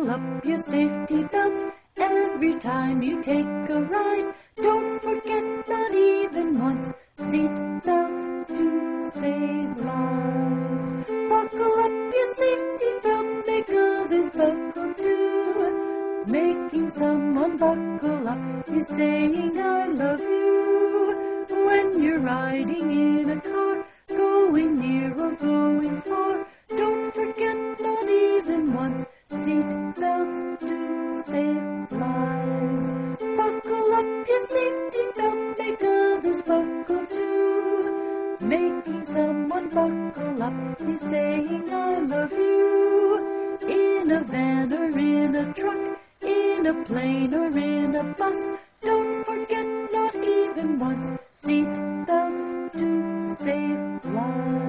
Buckle up your safety belt every time you take a ride. Don't forget, not even once, seat belts do save lives. Buckle up your safety belt, make others buckle too. Making someone buckle up is saying I love you. When you're riding in a car, going near or going far, don't forget, not even once, seat belts do save lives. Buckle up your safety belt, make others buckle too. Making someone buckle up is saying I love you. In a van or in a truck, in a plane or in a bus, don't forget, not even once, seat belts do save lives.